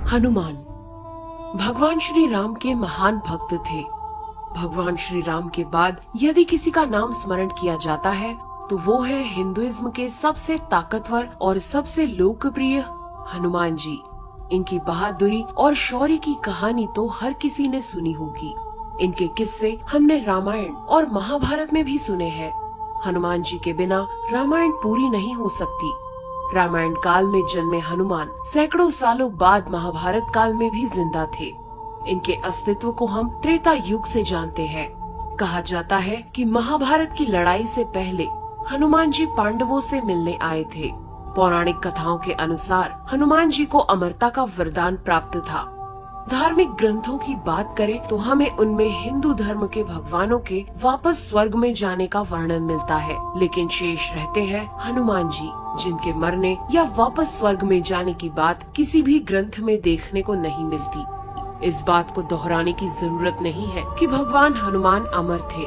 हनुमान भगवान श्री राम के महान भक्त थे। भगवान श्री राम के बाद यदि किसी का नाम स्मरण किया जाता है तो वो है हिंदुइज्म के सबसे ताकतवर और सबसे लोकप्रिय हनुमान जी। इनकी बहादुरी और शौर्य की कहानी तो हर किसी ने सुनी होगी। इनके किस्से हमने रामायण और महाभारत में भी सुने हैं। हनुमान जी के बिना रामायण पूरी नहीं हो सकती। रामायण काल में जन्मे हनुमान सैकड़ों सालों बाद महाभारत काल में भी जिंदा थे। इनके अस्तित्व को हम त्रेता युग से जानते हैं। कहा जाता है कि महाभारत की लड़ाई से पहले हनुमान जी पांडवों से मिलने आए थे। पौराणिक कथाओं के अनुसार हनुमान जी को अमरता का वरदान प्राप्त था। धार्मिक ग्रंथों की बात करें तो हमें उनमें हिंदू धर्म के भगवानों के वापस स्वर्ग में जाने का वर्णन मिलता है, लेकिन शेष रहते हैं हनुमान जी, जिनके मरने या वापस स्वर्ग में जाने की बात किसी भी ग्रंथ में देखने को नहीं मिलती। इस बात को दोहराने की जरूरत नहीं है कि भगवान हनुमान अमर थे।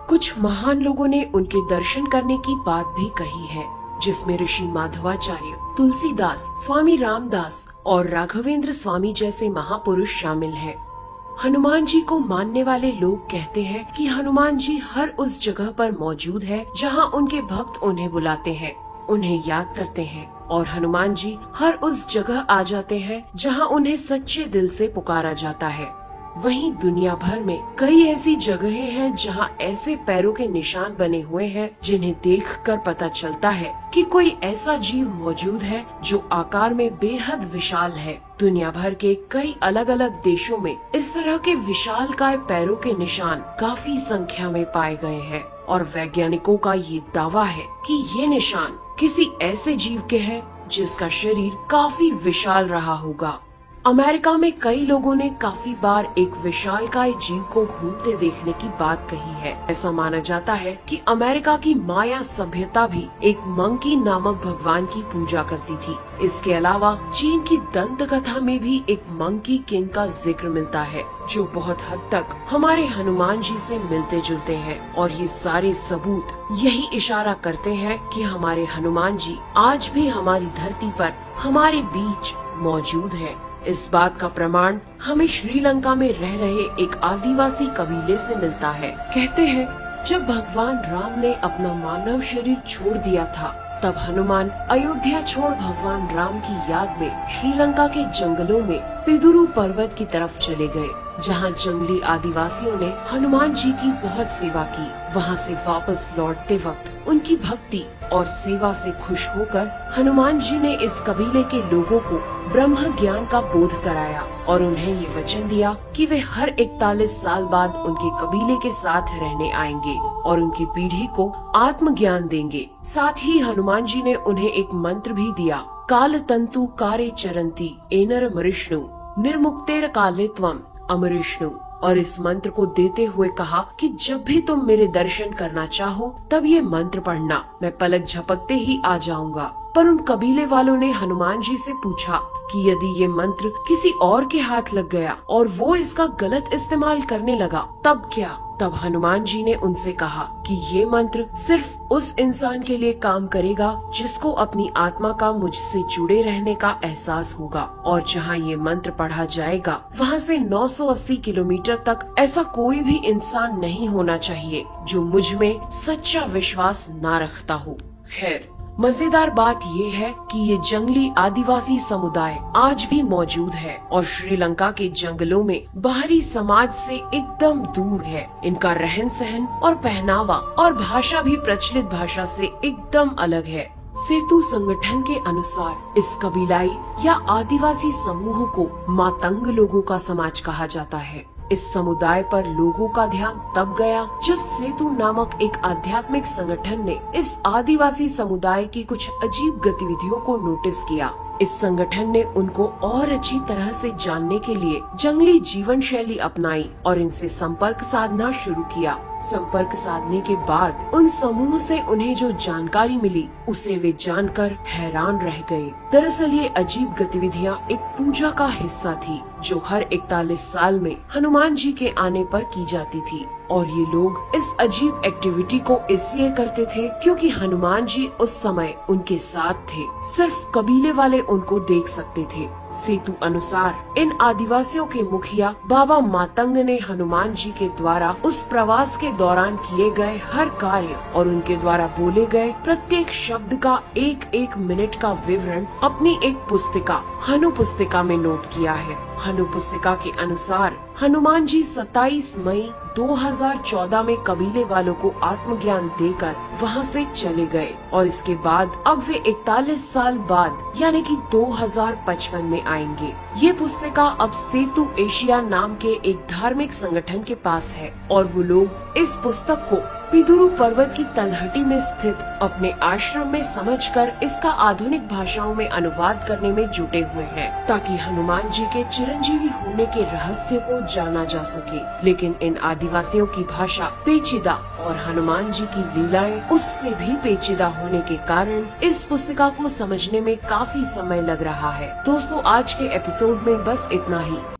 कुछ महान लोगों ने उनके दर्शन करने की बात भी कही है, जिसमें ऋषि माधवाचार्य, तुलसीदास, स्वामी रामदास और राघवेंद्र स्वामी जैसे महापुरुष शामिल हैं। हनुमान जी को मानने वाले लोग कहते हैं कि हनुमान जी हर उस जगह पर मौजूद है जहां उनके भक्त उन्हें बुलाते हैं, उन्हें याद करते हैं, और हनुमान जी हर उस जगह आ जाते हैं जहां उन्हें सच्चे दिल से पुकारा जाता है। वहीं दुनिया भर में कई ऐसी जगहें हैं जहां ऐसे पैरों के निशान बने हुए हैं जिन्हें देखकर पता चलता है कि कोई ऐसा जीव मौजूद है जो आकार में बेहद विशाल है। दुनिया भर के कई अलग अलग देशों में इस तरह के विशालकाय पैरों के निशान काफी संख्या में पाए गए हैं और वैज्ञानिकों का ये दावा है कि ये निशान किसी ऐसे जीव के हैं जिसका शरीर काफी विशाल रहा होगा। अमेरिका में कई लोगों ने काफी बार एक विशालकाय जीव को घूमते देखने की बात कही है। ऐसा माना जाता है कि अमेरिका की माया सभ्यता भी एक मंकी नामक भगवान की पूजा करती थी। इसके अलावा चीन की दंत कथा में भी एक मंकी किंग का जिक्र मिलता है, जो बहुत हद तक हमारे हनुमान जी से मिलते जुलते हैं। और ये सारे सबूत यही इशारा करते हैं कि हमारे हनुमान जी आज भी हमारी धरती पर हमारे बीच मौजूद है। इस बात का प्रमाण हमें श्रीलंका में रह रहे एक आदिवासी कबीले से मिलता है। कहते हैं जब भगवान राम ने अपना मानव शरीर छोड़ दिया था, तब हनुमान अयोध्या छोड़ भगवान राम की याद में श्रीलंका के जंगलों में पिदुरु पर्वत की तरफ चले गए, जहां जंगली आदिवासियों ने हनुमान जी की बहुत सेवा की। वहां से वापस लौटते वक्त उनकी भक्ति और सेवा से खुश होकर हनुमान जी ने इस कबीले के लोगों को ब्रह्म ज्ञान का बोध कराया और उन्हें ये वचन दिया कि वे हर 41 साल बाद उनके कबीले के साथ रहने आएंगे और उनकी पीढ़ी को आत्म ज्ञान देंगे। साथ ही हनुमान जी ने उन्हें एक मंत्र भी दिया, काल तंतु कारे चरंती एनर मरिष्णु निर्मुक्तेर कालित्वम अमरिष्णु। और इस मंत्र को देते हुए कहा कि जब भी तुम मेरे दर्शन करना चाहो तब ये मंत्र पढ़ना, मैं पलक झपकते ही आ जाऊंगा। पर उन कबीले वालों ने हनुमान जी से पूछा कि यदि ये मंत्र किसी और के हाथ लग गया और वो इसका गलत इस्तेमाल करने लगा तब क्या? तब हनुमान जी ने उनसे कहा कि ये मंत्र सिर्फ उस इंसान के लिए काम करेगा जिसको अपनी आत्मा का मुझसे जुड़े रहने का एहसास होगा, और जहाँ ये मंत्र पढ़ा जाएगा वहाँ से 980 किलोमीटर तक ऐसा कोई भी इंसान नहीं होना चाहिए जो मुझ में सच्चा विश्वास ना रखता हो। खैर, मजेदार बात ये है कि ये जंगली आदिवासी समुदाय आज भी मौजूद है और श्रीलंका के जंगलों में बाहरी समाज से एकदम दूर है। इनका रहन सहन और पहनावा और भाषा भी प्रचलित भाषा से एकदम अलग है। सेतु संगठन के अनुसार इस कबीलाई या आदिवासी समूह को मातंग लोगों का समाज कहा जाता है। इस समुदाय पर लोगों का ध्यान तब गया जब सेतु नामक एक आध्यात्मिक संगठन ने इस आदिवासी समुदाय की कुछ अजीब गतिविधियों को नोटिस किया। इस संगठन ने उनको और अच्छी तरह से जानने के लिए जंगली जीवन शैली अपनाई और इनसे संपर्क साधना शुरू किया। संपर्क साधने के बाद उन समूह से उन्हें जो जानकारी मिली उसे वे जानकर हैरान रह गए। दरअसल ये अजीब गतिविधियां एक पूजा का हिस्सा थी जो हर 41 साल में हनुमान जी के आने पर की जाती थी, और ये लोग इस अजीब एक्टिविटी को इसलिए करते थे क्योंकि हनुमान जी उस समय उनके साथ थे। सिर्फ कबीले वाले उनको देख सकते थे। सेतु अनुसार इन आदिवासियों के मुखिया बाबा मातंग ने हनुमान जी के द्वारा उस प्रवास के दौरान किए गए हर कार्य और उनके द्वारा बोले गए प्रत्येक शब्द का एक एक मिनट का विवरण अपनी एक पुस्तिका हनु पुस्तिका में नोट किया है। हनु पुस्तिका के अनुसार हनुमान जी 27 मई 2014 में कबीले वालों को आत्मज्ञान देकर वहां से चले गए और इसके बाद अब वे 41 साल बाद यानी कि 2055 में आएंगे। ये पुस्तिका अब सेतु एशिया नाम के एक धार्मिक संगठन के पास है और वो लोग इस पुस्तक को पिदुरु पर्वत की तलहटी में स्थित अपने आश्रम में समझकर इसका आधुनिक भाषाओं में अनुवाद करने में जुटे हुए हैं ताकि हनुमान जी के चिरंजीवी होने के रहस्य को जाना जा सके। लेकिन इन आदिवासियों की भाषा पेचीदा और हनुमान जी की लीलाएं उससे भी पेचीदा होने के कारण इस पुस्तिका को समझने में काफी समय लग रहा है। दोस्तों, आज के एपिसोड में बस इतना ही।